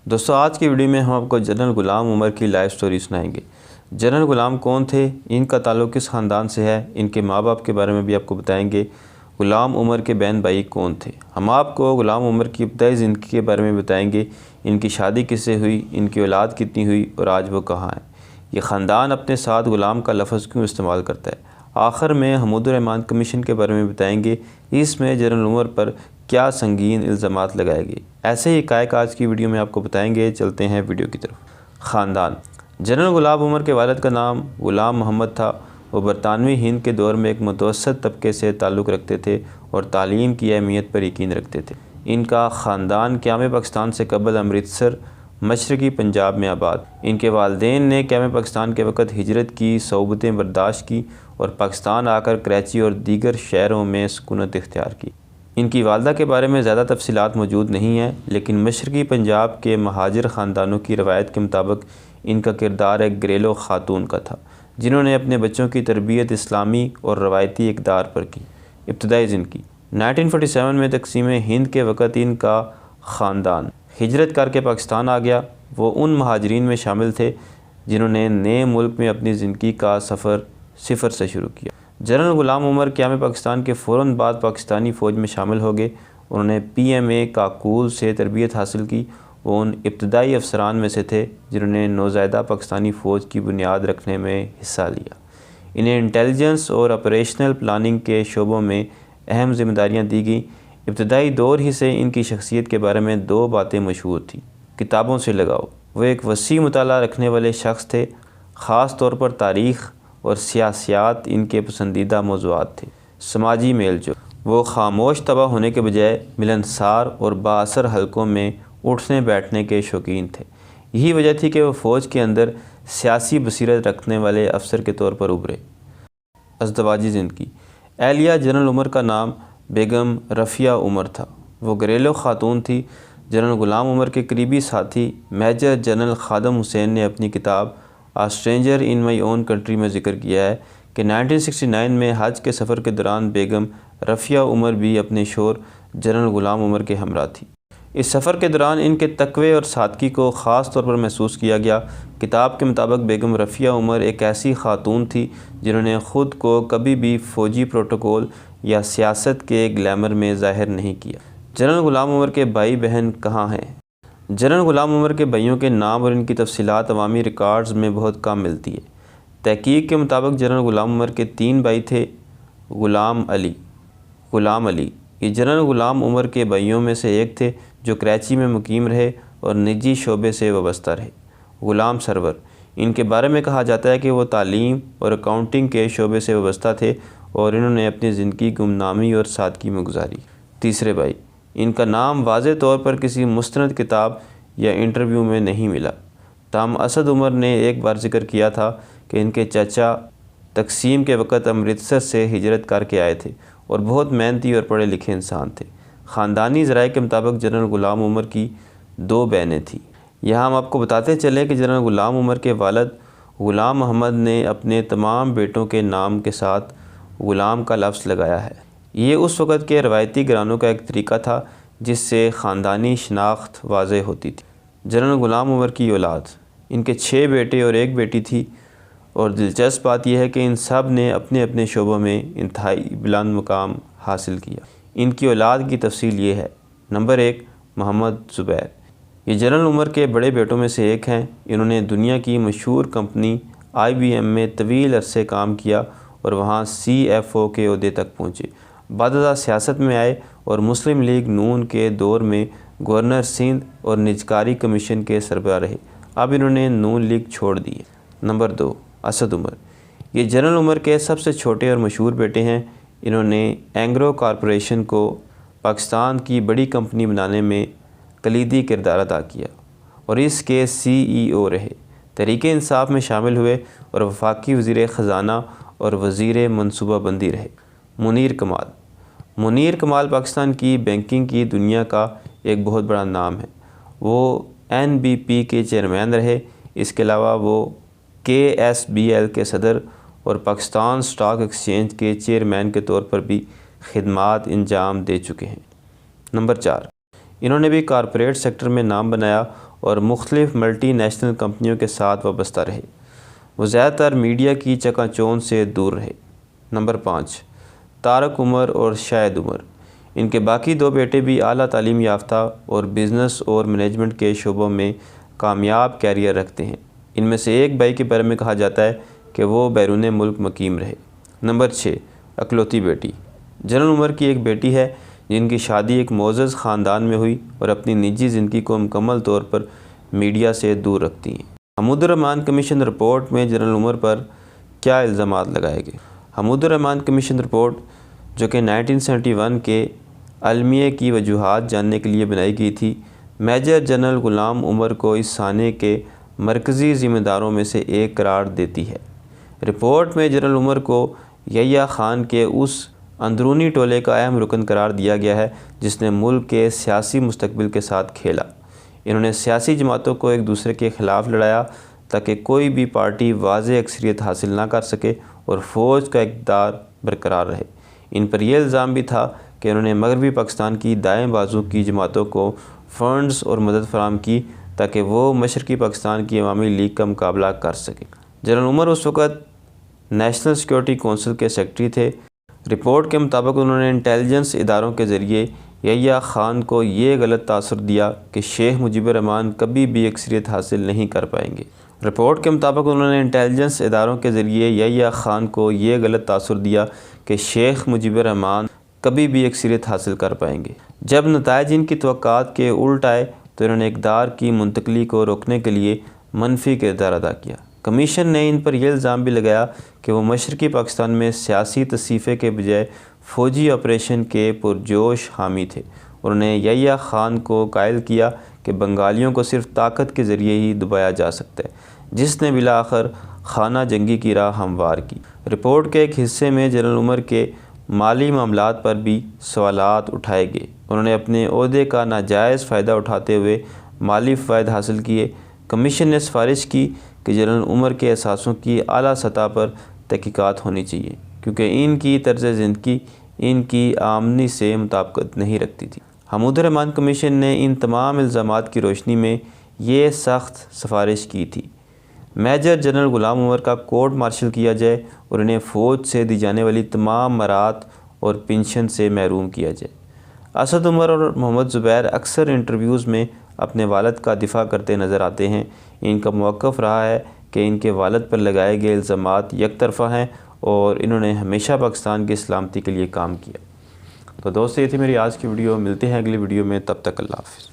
دوستو آج کی ویڈیو میں ہم آپ کو جنرل غلام عمر کی لائف سٹوری سنائیں گے۔ جنرل غلام کون تھے، ان کا تعلق کس خاندان سے ہے، ان کے ماں باپ کے بارے میں بھی آپ کو بتائیں گے۔ غلام عمر کے بہن بھائی کون تھے، ہم آپ کو غلام عمر کی ابتدائی زندگی کے بارے میں بتائیں گے۔ ان کی شادی کس سے ہوئی، ان کی اولاد کتنی ہوئی اور آج وہ کہاں ہیں۔ یہ خاندان اپنے ساتھ غلام کا لفظ کیوں استعمال کرتا ہے۔ آخر میں حمود الرحمن کمیشن کے بارے میں بتائیں گے، اس میں جنرل عمر پر کیا سنگین الزامات لگائے گئے۔ ایسے ہی حقائق آج کی ویڈیو میں آپ کو بتائیں گے۔ چلتے ہیں ویڈیو کی طرف۔ خاندان۔ جنرل غلام عمر کے والد کا نام غلام محمد تھا۔ وہ برطانوی ہند کے دور میں ایک متوسط طبقے سے تعلق رکھتے تھے اور تعلیم کی اہمیت پر یقین رکھتے تھے۔ ان کا خاندان قیام پاکستان سے قبل امرتسر مشرقی پنجاب میں آباد۔ ان کے والدین نے قیام پاکستان کے وقت ہجرت کی صعوبتیں برداشت کی اور پاکستان آ کر کراچی اور دیگر شہروں میں سکونت اختیار کی۔ ان کی والدہ کے بارے میں زیادہ تفصیلات موجود نہیں ہیں، لیکن مشرقی پنجاب کے مہاجر خاندانوں کی روایت کے مطابق ان کا کردار ایک گھریلو خاتون کا تھا، جنہوں نے اپنے بچوں کی تربیت اسلامی اور روایتی اقدار پر کی۔ ابتدائی زندگی۔ 1947 میں تقسیم ہند کے وقت ان کا خاندان ہجرت کر کے پاکستان آ گیا۔ وہ ان مہاجرین میں شامل تھے جنہوں نے نئے ملک میں اپنی زندگی کا سفر صفر سے شروع کیا۔ جنرل غلام عمر قیام پاکستان کے فوراً بعد پاکستانی فوج میں شامل ہو گئے۔ انہوں نے PMA کاکول سے تربیت حاصل کی۔ وہ ان ابتدائی افسران میں سے تھے جنہوں نے نوزائیدہ پاکستانی فوج کی بنیاد رکھنے میں حصہ لیا۔ انہیں انٹیلیجنس اور آپریشنل پلاننگ کے شعبوں میں اہم ذمہ داریاں دی گئیں۔ ابتدائی دور ہی سے ان کی شخصیت کے بارے میں دو باتیں مشہور تھیں۔ کتابوں سے لگاؤ۔ وہ ایک وسیع مطالعہ رکھنے والے شخص تھے، خاص طور پر تاریخ اور سیاسیات ان کے پسندیدہ موضوعات تھے۔ سماجی میل جول۔ وہ خاموش طبع ہونے کے بجائے ملنسار اور بااثر حلقوں میں اٹھنے بیٹھنے کے شوقین تھے۔ یہی وجہ تھی کہ وہ فوج کے اندر سیاسی بصیرت رکھنے والے افسر کے طور پر ابھرے۔ ازدواجی زندگی۔ اہلیہ جنرل عمر کا نام بیگم رفیہ عمر تھا۔ وہ گھریلو خاتون تھی۔ جنرل غلام عمر کے قریبی ساتھی میجر جنرل خادم حسین نے اپنی کتاب A Stranger in My Own Country میں ذکر کیا ہے کہ 1969 میں حج کے سفر کے دوران بیگم رفیہ عمر بھی اپنے شوہر جنرل غلام عمر کے ہمراہ تھی۔ اس سفر کے دوران ان کے تقوی اور سادگی کو خاص طور پر محسوس کیا گیا۔ کتاب کے مطابق بیگم رفیہ عمر ایک ایسی خاتون تھی جنہوں نے خود کو کبھی بھی فوجی پروٹوکول یا سیاست کے گلیمر میں ظاہر نہیں کیا۔ جنرل غلام عمر کے بھائی بہن کہاں ہیں۔ جنرل غلام عمر کے بھائیوں کے نام اور ان کی تفصیلات عوامی ریکارڈز میں بہت کم ملتی ہے۔ تحقیق کے مطابق جنرل غلام عمر کے 3 بھائی تھے۔ غلام علی یہ جنرل غلام عمر کے بھائیوں میں سے ایک تھے جو کراچی میں مقیم رہے اور نجی شعبے سے وابستہ رہے۔ غلام سرور، ان کے بارے میں کہا جاتا ہے کہ وہ تعلیم اور اکاؤنٹنگ کے شعبے سے وابستہ تھے اور انہوں نے اپنی زندگی گمنامی اور سادگی میں گزاری۔ تیسرے بھائی، ان کا نام واضح طور پر کسی مستند کتاب یا انٹرویو میں نہیں ملا، تاہم اسد عمر نے ایک بار ذکر کیا تھا کہ ان کے چچا تقسیم کے وقت امرتسر سے ہجرت کر کے آئے تھے اور بہت محنتی اور پڑھے لکھے انسان تھے۔ خاندانی ذرائع کے مطابق جنرل غلام عمر کی 2 بہنیں تھیں۔ یہاں ہم آپ کو بتاتے چلیں کہ جنرل غلام عمر کے والد غلام محمد نے اپنے تمام بیٹوں کے نام کے ساتھ غلام کا لفظ لگایا ہے۔ یہ اس وقت کے روایتی گھرانوں کا ایک طریقہ تھا جس سے خاندانی شناخت واضح ہوتی تھی۔ جنرل غلام عمر کی اولاد۔ ان کے 6 بیٹے اور 1 بیٹی تھی، اور دلچسپ بات یہ ہے کہ ان سب نے اپنے اپنے شعبوں میں انتہائی بلند مقام حاصل کیا۔ ان کی اولاد کی تفصیل یہ ہے۔ نمبر 1، محمد زبیر۔ یہ جنرل عمر کے بڑے بیٹوں میں سے ایک ہیں۔ انہوں نے دنیا کی مشہور کمپنی IBM میں طویل عرصے کام کیا اور وہاں CFO کے عہدے تک پہنچے۔ بعد ازاں سیاست میں آئے اور مسلم لیگ نون کے دور میں گورنر سندھ اور نجکاری کمیشن کے سربراہ رہے۔ اب انہوں نے نون لیگ چھوڑ دی ہے۔ نمبر 2، اسد عمر۔ یہ جنرل عمر کے سب سے چھوٹے اور مشہور بیٹے ہیں۔ انہوں نے اینگرو کارپوریشن کو پاکستان کی بڑی کمپنی بنانے میں کلیدی کردار ادا کیا اور اس کے CEO رہے۔ تحریک انصاف میں شامل ہوئے اور وفاقی وزیر خزانہ اور وزیر منصوبہ بندی رہے۔ منیر کمال پاکستان کی بینکنگ کی دنیا کا ایک بہت بڑا نام ہے۔ وہ NBP کے چیئرمین رہے۔ اس کے علاوہ وہ KSBL کے صدر اور پاکستان سٹاک ایکسچینج کے چیئرمین کے طور پر بھی خدمات انجام دے چکے ہیں۔ نمبر 4، انہوں نے بھی کارپوریٹ سیکٹر میں نام بنایا اور مختلف ملٹی نیشنل کمپنیوں کے ساتھ وابستہ رہے۔ وہ زیادہ تر میڈیا کی چکا چوند سے دور رہے۔ نمبر 5، طارق عمر اور شاہد عمر۔ ان کے باقی 2 بیٹے بھی اعلیٰ تعلیم یافتہ اور بزنس اور مینجمنٹ کے شعبوں میں کامیاب کیریئر رکھتے ہیں۔ ان میں سے ایک بھائی کے بارے میں کہا جاتا ہے کہ وہ بیرون ملک مقیم رہے۔ نمبر 6، اکلوتی بیٹی۔ جنرل عمر کی ایک بیٹی ہے جن کی شادی ایک معزز خاندان میں ہوئی اور اپنی نجی زندگی کو مکمل طور پر میڈیا سے دور رکھتی ہیں۔ حمود الرحمن کمیشن رپورٹ میں جنرل عمر پر کیا الزامات لگائے گئے؟ حمود الرحمن کمیشن رپورٹ جو کہ 1971 کے المیہ کی وجوہات جاننے کے لیے بنائی گئی تھی، میجر جنرل غلام عمر کو اس سانے کے مرکزی ذمہ داروں میں سے ایک قرار دیتی ہے۔ رپورٹ میں جنرل عمر کو یحییٰ خان کے اس اندرونی ٹولے کا اہم رکن قرار دیا گیا ہے جس نے ملک کے سیاسی مستقبل کے ساتھ کھیلا۔ انہوں نے سیاسی جماعتوں کو ایک دوسرے کے خلاف لڑایا تاکہ کوئی بھی پارٹی واضح اکثریت حاصل نہ کر سکے اور فوج کا اقتدار برقرار رہے۔ ان پر یہ الزام بھی تھا کہ انہوں نے مغربی پاکستان کی دائیں بازو کی جماعتوں کو فنڈز اور مدد فراہم کی تاکہ وہ مشرقی پاکستان کی عوامی لیگ کا مقابلہ کر سکیں۔ جنرل عمر اس وقت نیشنل سیکورٹی کونسل کے سیکرٹری تھے۔ رپورٹ کے مطابق انہوں نے انٹیلیجنس اداروں کے ذریعے یحییٰ خان کو یہ غلط تاثر دیا کہ شیخ مجیب الرحمن کبھی بھی اکثریت حاصل نہیں کر پائیں گے۔ رپورٹ کے مطابق انہوں نے انٹیلیجنس اداروں کے ذریعے یحییٰ خان کو یہ غلط تاثر دیا کہ شیخ مجیب الرحمن کبھی بھی اکثریت حاصل کر پائیں گے۔ جب نتائج ان کی توقعات کے الٹ آئے تو انہوں نے اقتدار کی منتقلی کو روکنے کے لیے منفی کردار ادا کیا۔ کمیشن نے ان پر یہ الزام بھی لگایا کہ وہ مشرقی پاکستان میں سیاسی تصفیے کے بجائے فوجی آپریشن کے پرجوش حامی تھے۔ انہوں نے یحییٰ خان کو قائل کیا کہ بنگالیوں کو صرف طاقت کے ذریعے ہی دبایا جا سکتا ہے، جس نے بالآخر خانہ جنگی کی راہ ہموار کی۔ رپورٹ کے ایک حصے میں جنرل عمر کے مالی معاملات پر بھی سوالات اٹھائے گئے۔ انہوں نے اپنے عہدے کا ناجائز فائدہ اٹھاتے ہوئے مالی فوائد حاصل کیے۔ کمیشن نے سفارش کی کہ جنرل عمر کے اثاثوں کی اعلیٰ سطح پر تحقیقات ہونی چاہیے کیونکہ ان کی طرز زندگی ان کی آمدنی سے مطابقت نہیں رکھتی تھی۔ حمود الرحمن کمیشن نے ان تمام الزامات کی روشنی میں یہ سخت سفارش کی تھی میجر جنرل غلام عمر کا کورٹ مارشل کیا جائے اور انہیں فوج سے دی جانے والی تمام مرات اور پنشن سے محروم کیا جائے۔ اسد عمر اور محمد زبیر اکثر انٹرویوز میں اپنے والد کا دفاع کرتے نظر آتے ہیں۔ ان کا موقف رہا ہے کہ ان کے والد پر لگائے گئے الزامات یک طرفہ ہیں اور انہوں نے ہمیشہ پاکستان کی سلامتی کے لیے کام کیا۔ تو دوستو، یہ تھی میری آج کی ویڈیو۔ ملتے ہیں اگلی ویڈیو میں، تب تک اللہ حافظ۔